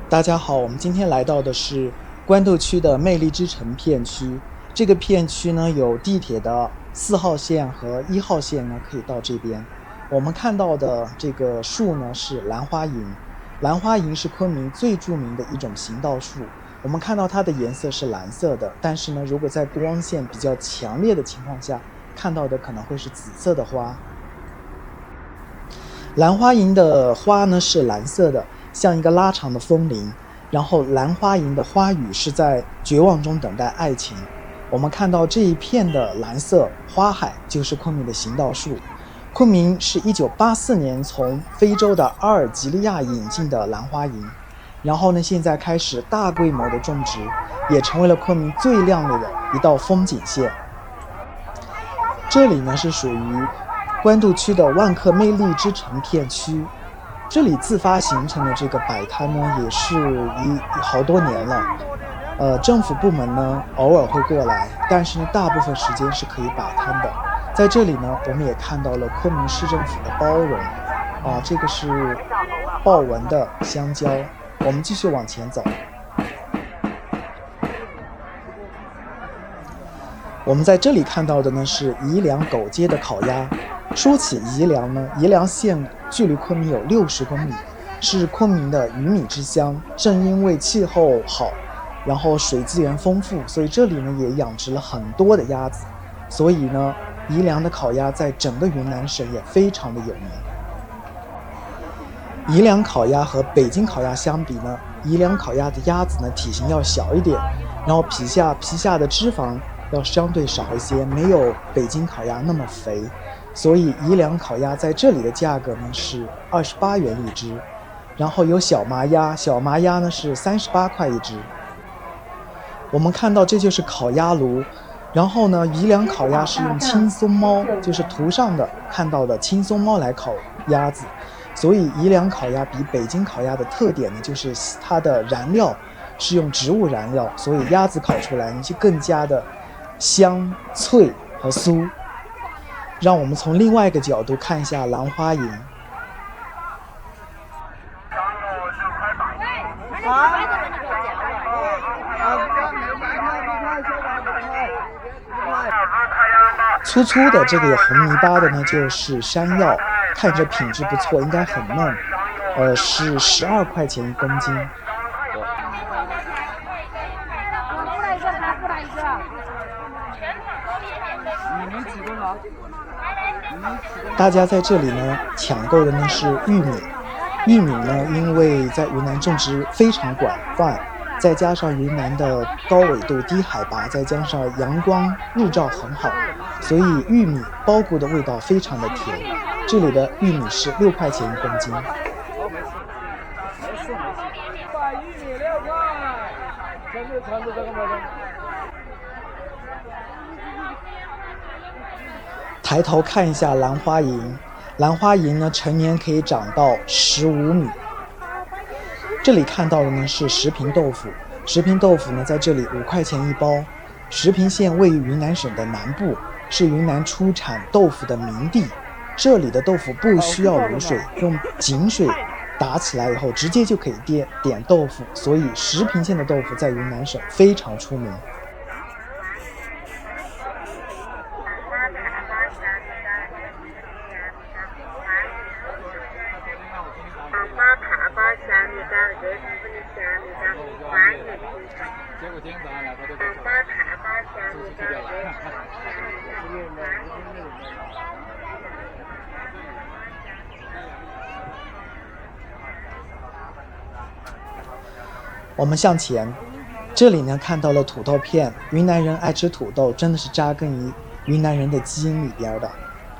大家好，我们今天来到的是官渡区的魅力之城片区。这个片区呢，有地铁的4号线和1号线呢，可以到这边。我们看到的这个树呢是兰花楹，兰花楹是昆明最著名的一种行道树。我们看到它的颜色是蓝色的，但是呢，如果在光线比较强烈的情况下，看到的可能会是紫色的花。兰花楹的花呢是蓝色的，像一个拉长的风铃，然后兰花楹的花语是在绝望中等待爱情。我们看到这一片的蓝色花海就是昆明的行道树。昆明是1984年从非洲的阿尔及利亚引进的兰花楹，然后呢现在开始大规模的种植，也成为了昆明最亮丽的一道风景线。这里呢是属于官渡区的万科魅力之城片区，这里自发形成的这个摆摊呢，也是好多年了。政府部门呢偶尔会过来，但是呢大部分时间是可以摆摊的。在这里呢，我们也看到了昆明市政府的包容。这个是豹纹的香蕉。我们继续往前走。我们在这里看到的呢是宜良狗街的烤鸭。说起宜良呢，宜良县距离昆明有60公里，是昆明的鱼米之乡。正因为气候好，然后水资源丰富，所以这里呢也养殖了很多的鸭子。所以呢，宜良的烤鸭在整个云南省也非常的有名。宜良烤鸭和北京烤鸭相比呢，宜良烤鸭的鸭子呢体型要小一点，然后皮下的脂肪要相对少一些，没有北京烤鸭那么肥。所以宜良烤鸭在这里的价格呢是28元一只，然后有小麻鸭，小麻鸭呢是38块一只。我们看到这就是烤鸭炉，然后呢宜良烤鸭是用青松猫，就是图上的看到的青松猫来烤鸭子。所以宜良烤鸭比北京烤鸭的特点呢，就是它的燃料是用植物燃料，所以鸭子烤出来呢就更加的香脆和酥。让我们从另外一个角度看一下兰花楹。粗粗的这个有红泥巴的呢，就是山药，看着品质不错，应该很嫩。是12块钱1公斤。大家在这里呢抢购的呢是玉米。玉米呢，因为在云南种植非常广泛，再加上云南的高纬度、低海拔，再加上阳光日照很好，所以玉米包谷的味道非常的甜。这里的玉米是6块钱1公斤。抬头看一下兰花楹，兰花楹呢成年可以长到15米。这里看到的呢是石坪豆腐，石坪豆腐呢在这里5块钱1包。石坪县位于云南省的南部，是云南出产豆腐的名地。这里的豆腐不需要卤水，用井水打起来以后直接就可以点豆腐，所以石坪县的豆腐在云南省非常出名。我们向前，这里呢看到了土豆片。云南人爱吃土豆，真的是扎根于云南人的基因里边的。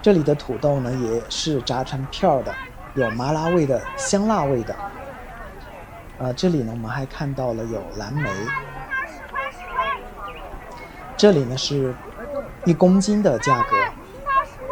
这里的土豆呢也是炸成片儿的，有麻辣味的、香辣味的。这里呢我们还看到了有蓝莓。这里呢是1公斤的价格。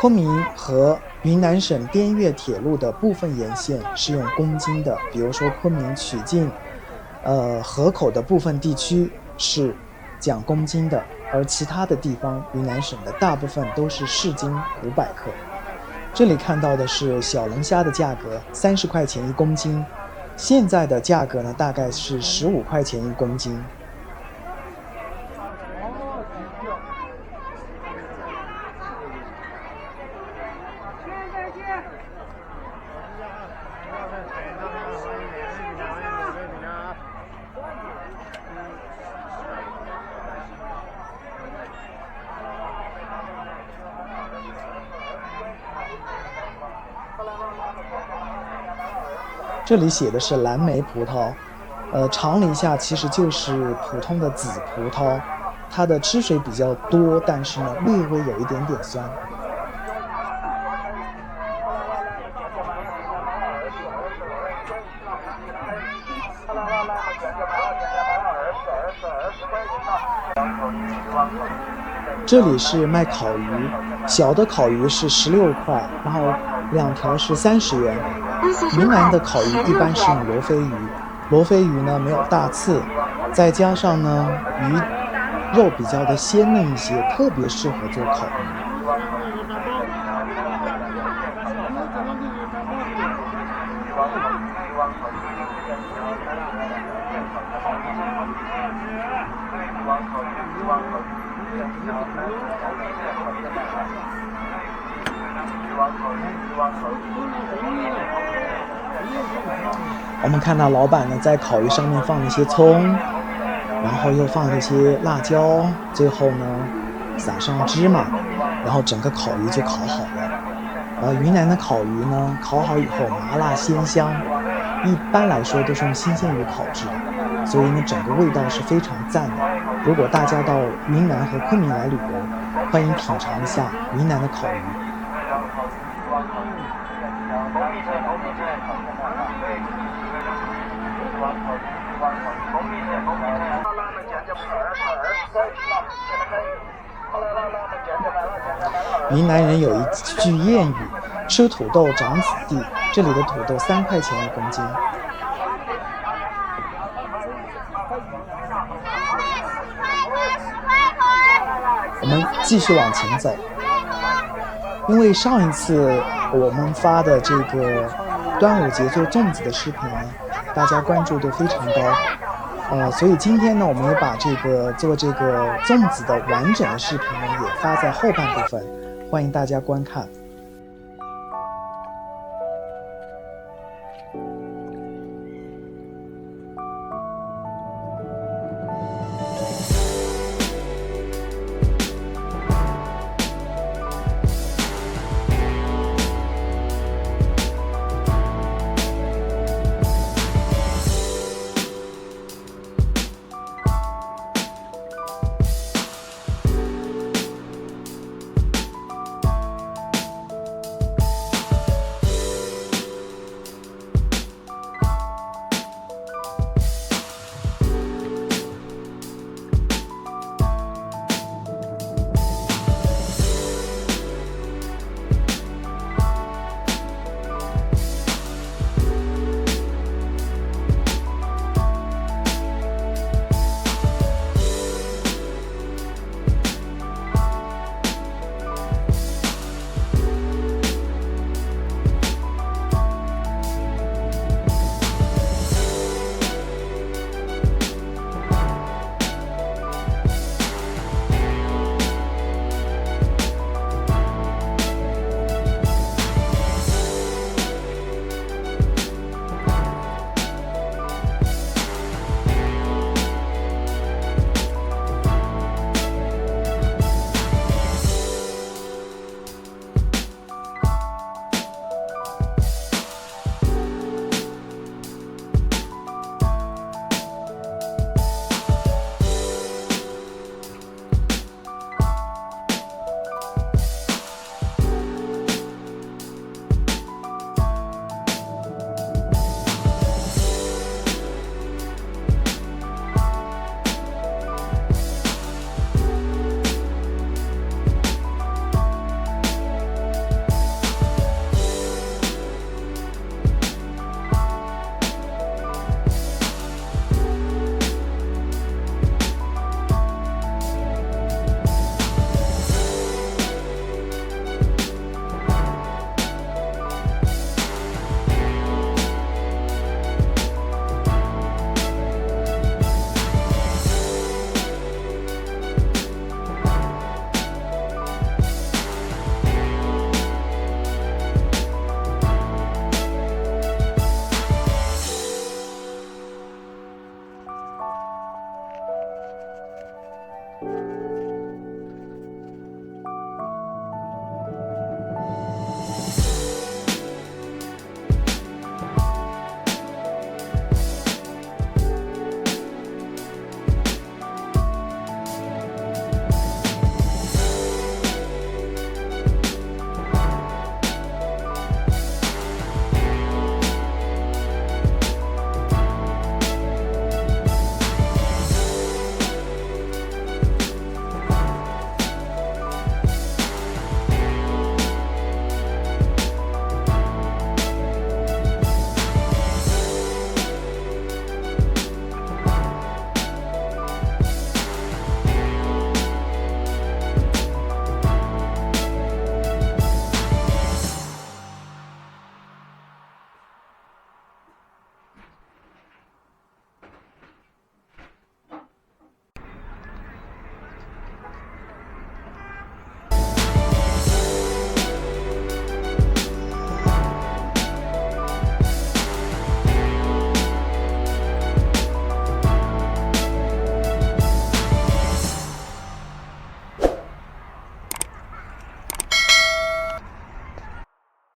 昆明和云南省滇越铁路的部分沿线是用公斤的，比如说昆明曲靖、河口的部分地区是讲公斤的，而其他的地方，云南省的大部分都是市斤500克。这里看到的是小龙虾的价格，30块钱1公斤，现在的价格呢大概是15块钱1公斤。这里写的是蓝莓葡萄，尝了一下，其实就是普通的紫葡萄，它的汁水比较多，但是呢，略微有一点点酸。这里是卖烤鱼，小的烤鱼是16块，然后2条是30元。云南的烤鱼一般是用罗非鱼，罗非鱼呢没有大刺，再加上呢鱼肉比较的鲜嫩一些，特别适合做烤鱼。我们看到老板呢在烤鱼上面放了一些葱，然后又放了一些辣椒，最后呢撒上芝麻，然后整个烤鱼就烤好了。云南的烤鱼呢烤好以后麻辣鲜香，一般来说都是用新鲜鱼烤制的，所以呢整个味道是非常赞的。如果大家到云南和昆明来旅游，欢迎品尝一下云南的烤鱼。云南人有一句谚语，吃土豆长子弟，这里的土豆3块钱1公斤。我们继续往前走，因为上一次我们发的这个端午节做粽子的视频呢，大家关注度非常高，所以今天呢，我们也把这个做这个粽子的完整的视频呢，也发在后半部分，欢迎大家观看。